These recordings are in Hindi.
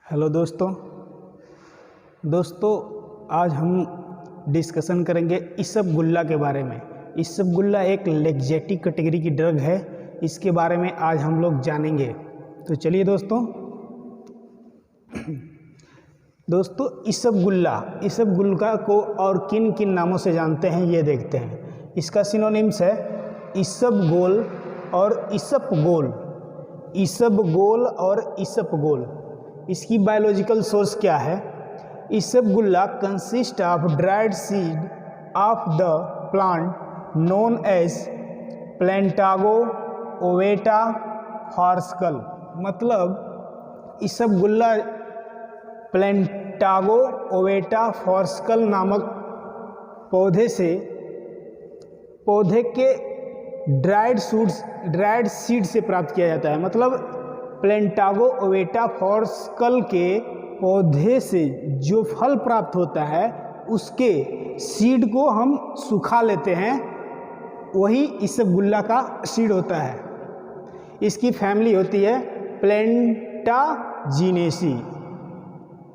हेलो दोस्तों आज हम डिस्कशन करेंगे इसबगुल्ला के बारे में। इसबगुल्ला एक लैक्सेटिव कैटेगरी की ड्रग है, इसके बारे में आज हम लोग जानेंगे। तो चलिए दोस्तों इसबगुल्ला को और किन किन नामों से जानते हैं ये देखते हैं। इसका सिनोनिम्स है इसबगोल और इसपगोल, इसबगोल और इसपगोल। इसकी बायोलॉजिकल सोर्स क्या है? इसबगुल्ला consist of dried seed of the plant known as plantago ovata Forsskal. मतलब इसबगुल्ला प्लेंटागो ओवेटा फॉर्स्कल नामक पौधे के ड्राइड सीड से प्राप्त किया जाता है। मतलब प्लेंटागो ओवेटा फॉर्स्कल के पौधे से जो फल प्राप्त होता है उसके सीड को हम सुखा लेते हैं, वही इसबगुल्ला का सीड होता है। इसकी फैमिली होती है प्लेंटाजिनेसी।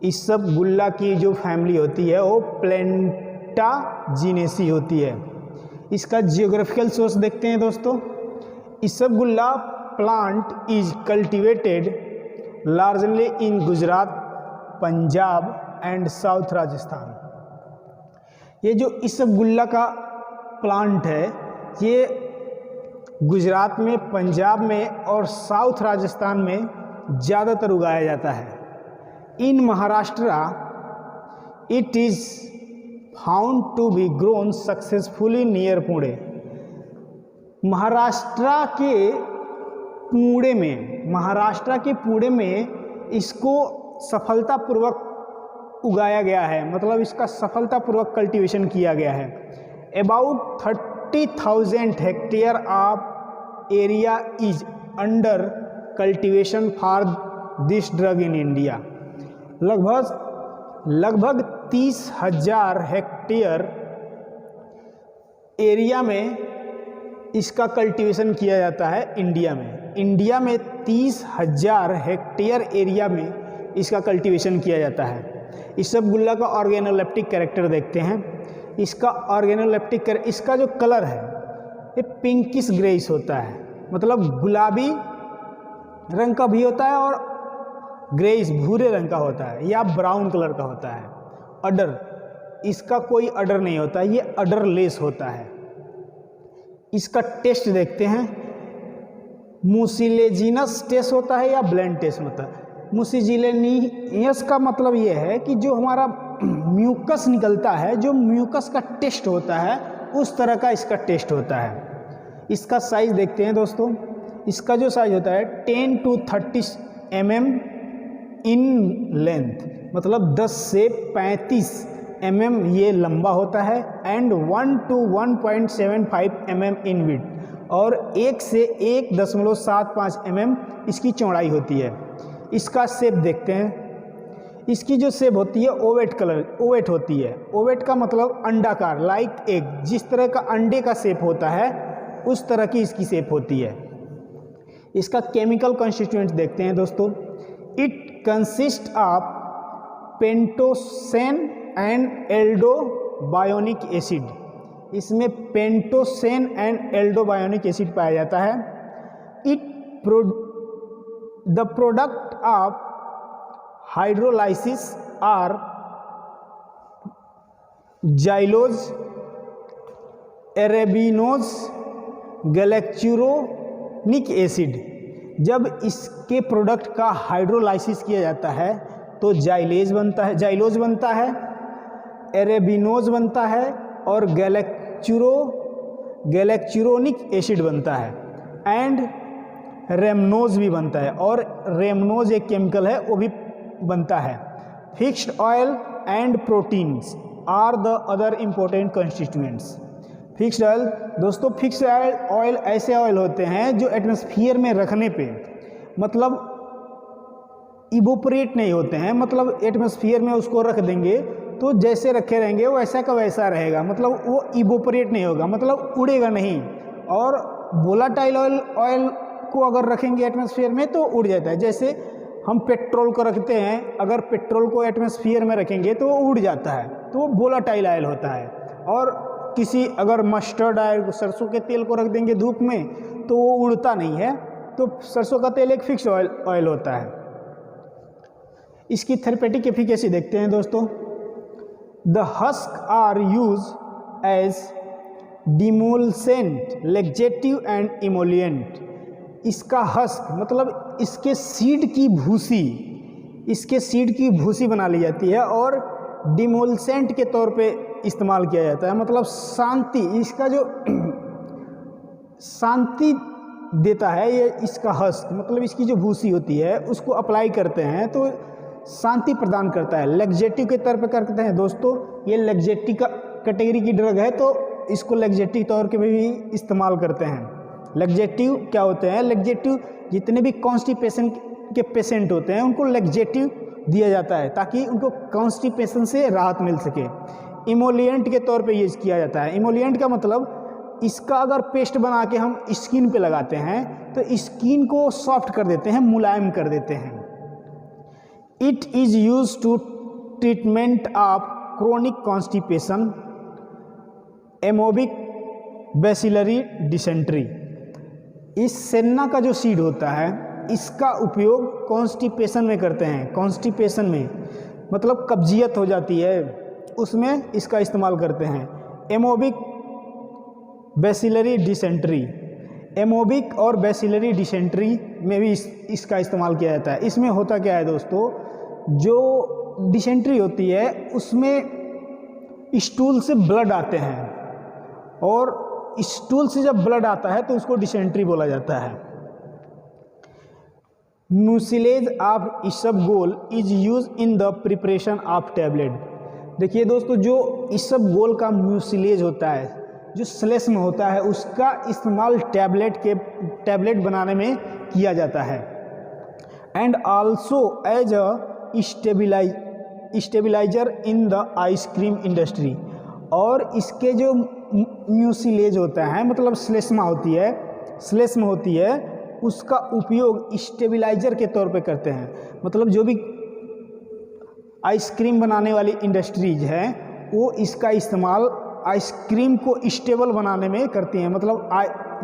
इसबगुल्ला की जो फैमिली होती है वो प्लेंटाजिनेसी होती है। इसका जियोग्राफिकल सोर्स देखते हैं दोस्तों। इसबगुल्ला plant is cultivated largely in Gujarat, Punjab and south Rajasthan. ये जो इसबगुल्ला का प्लांट है ये गुजरात में, पंजाब में और साउथ राजस्थान में ज़्यादातर उगाया जाता है। In Maharashtra it is found to be grown successfully near Pune. Maharashtra के पुणे में इसको सफलतापूर्वक उगाया गया है, मतलब इसका सफलतापूर्वक कल्टीवेशन किया गया है। About 30,000 hectare of area is under cultivation for this drug in India. लगभग 30,000 हेक्टेयर एरिया में इसका कल्टीवेशन किया जाता है इंडिया में। 30,000 हेक्टेयर एरिया में इसका कल्टीवेशन किया जाता है। इसबगुल्ला का ऑर्गेनोलेप्टिक कैरेक्टर देखते हैं। इसका जो कलर है ये पिंकिश ग्रेइश होता है, मतलब गुलाबी रंग का भी होता है और ग्रेइश भूरे रंग का होता है या ब्राउन कलर का होता है। अडर, इसका कोई अडर नहीं होता, ये अडरलेस होता है। इसका टेस्ट देखते हैं। मुसिलेजिनस टेस्ट होता है या ब्लेंड टेस्ट होता है। मुसिलेजिनस का मतलब ये है कि जो हमारा म्यूकस निकलता है, जो म्यूकस का टेस्ट होता है उस तरह का इसका टेस्ट होता है। इसका साइज देखते हैं दोस्तों। इसका जो साइज होता है 10 to 30 mm इन लेंथ, मतलब 10 से 35 mm ये लंबा होता है and 1 to 1.75 mm in width, और 1 से 1.75 mm इसकी चौड़ाई होती है। इसका शेप देखते हैं। इसकी जो शेप होती है ओवेट होती है। ओवेट का मतलब अंडाकार, लाइक एग, जिस तरह का अंडे का शेप होता है उस तरह की इसकी शेप होती है। इसका केमिकल कंस्टिट्यूएंट्स देखते हैं दोस्तों। It consist of pentosan and aldobionic acid. इसमें पेंटोसेन एंड एल्डोबायोनिक एसिड पाया जाता है। The product of hydrolysis are xylose, arabinose, galacturonic acid. जब इसके प्रोडक्ट का हाइड्रोलाइसिस किया जाता है तो जाइलोज बनता है, एरेबिनोज बनता है और गैलेक्चुरोनिक एसिड बनता है, एंड रेमनोज भी बनता है, और रेमनोज एक केमिकल है वो भी बनता है। Fixed oil and proteins are the other important constituents. Fixed oil दोस्तों, फिक्स्ड ऑयल ऐसे ऑयल होते हैं जो एटमॉस्फेयर में रखने पे मतलब इवोपरेट नहीं होते हैं, मतलब एटमॉस्फेयर में उसको रख देंगे तो जैसे रखे रहेंगे वो ऐसा का वैसा रहेगा, मतलब वो इवोपरेट नहीं होगा, मतलब उड़ेगा नहीं। और वोलाटाइल ऑयल को अगर रखेंगे एटमॉस्फेयर में तो उड़ जाता है। जैसे हम पेट्रोल को रखते हैं, अगर पेट्रोल को एटमॉस्फेयर में रखेंगे तो वो उड़ जाता है, तो वो वोलाटाइल ऑयल होता है। और किसी अगर मस्टर्ड ऑयल, सरसों के तेल को रख देंगे धूप में तो वो उड़ता नहीं है, तो सरसों का तेल एक फिक्स्ड ऑयल होता है। इसकी थेरेपेटिक एफिकेसी देखते हैं दोस्तों। The husk are use as demulcent, laxative and emollient. इसका हस्क मतलब इसके सीड की भूसी बना ली जाती है और डिमोल्सेंट के तौर पे इस्तेमाल किया जाता है, मतलब शांति, इसका जो शांति देता है ये इसका हस्क, मतलब इसकी जो भूसी होती है उसको अप्लाई करते हैं तो शांति प्रदान करता है। लैक्सेटिव के तौर पे करते हैं दोस्तों, ये लैक्सेटिव का कैटेगरी की ड्रग है तो इसको लैक्सेटिव तौर के भी इस्तेमाल करते हैं। लैक्सेटिव क्या होते हैं? लैक्सेटिव जितने भी कॉन्स्टिपेशन के पेशेंट होते हैं उनको लैक्सेटिव दिया जाता है ताकि उनको कॉन्स्टिपेशन से राहत मिल सके। इमोलिएंट के तौर पे यूज़ किया जाता है। इमोलिएंट का मतलब इसका अगर पेस्ट बना के हम स्किन पे लगाते हैं तो स्किन को सॉफ्ट कर देते हैं, मुलायम कर देते हैं। It is use to treatment of chronic constipation, amoebic bacillary dysentery. इस सेन्ना का जो सीड होता है इसका उपयोग कॉन्स्टिपेशन में करते हैं। कॉन्स्टिपेशन में मतलब कब्जियत हो जाती है उसमें इसका इस्तेमाल करते हैं। एमोबिक बैसिलरी डिसेंट्री, एमोबिक और बैसिलरी डिसेंट्री में भी इसका इस्तेमाल किया जाता है। इसमें होता क्या है दोस्तों, जो डिसेंट्री होती है उसमें स्टूल से ब्लड आते हैं और स्टूल से जब ब्लड आता है तो उसको डिसेंट्री बोला जाता है। Mucilage of isabgol is use in the preparation of tablet. देखिए दोस्तों, जो इसबगोल का म्यूसिलेज होता है, जो श्लेष्म होता है, उसका इस्तेमाल टैबलेट बनाने में किया जाता है। And also as a stabiliser in the ice cream industry. और इसके जो म्यूसिलेज होता है मतलब श्लेष्मा होती है उसका उपयोग स्टेबिलाइजर के तौर पे करते हैं। मतलब जो भी आइसक्रीम बनाने वाली इंडस्ट्रीज हैं वो इसका इस्तेमाल आइसक्रीम को स्टेबल बनाने में करती हैं। मतलब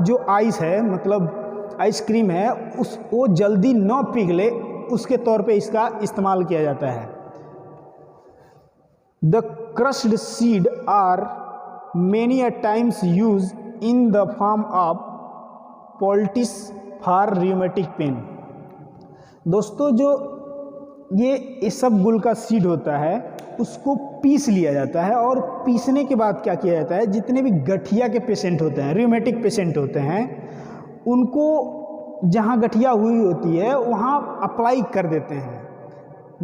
जो आइस है, मतलब आइसक्रीम है, वो जल्दी न पिघले उसके तौर पे इसका इस्तेमाल किया जाता है। The crushed seed are many a times used in the form of poultice for rheumatic pain। दोस्तों, जो ये इसबगोल का सीड होता है उसको पीस लिया जाता है और पीसने के बाद क्या किया जाता है, जितने भी गठिया के पेशेंट होते हैं, रियूमेटिक पेशेंट होते हैं, उनको जहाँ गठिया हुई होती है वहाँ अप्लाई कर देते हैं,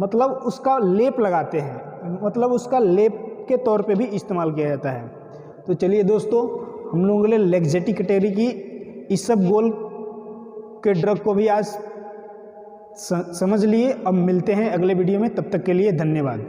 मतलब उसका लेप लगाते हैं, मतलब उसका लेप के तौर पे भी इस्तेमाल किया जाता है। तो चलिए दोस्तों, हम लोगों ने लैक्सेटिव कैटेगरी की इसबगोल के ड्रग को भी आज समझ लिए। अब मिलते हैं अगले वीडियो में, तब तक के लिए धन्यवाद।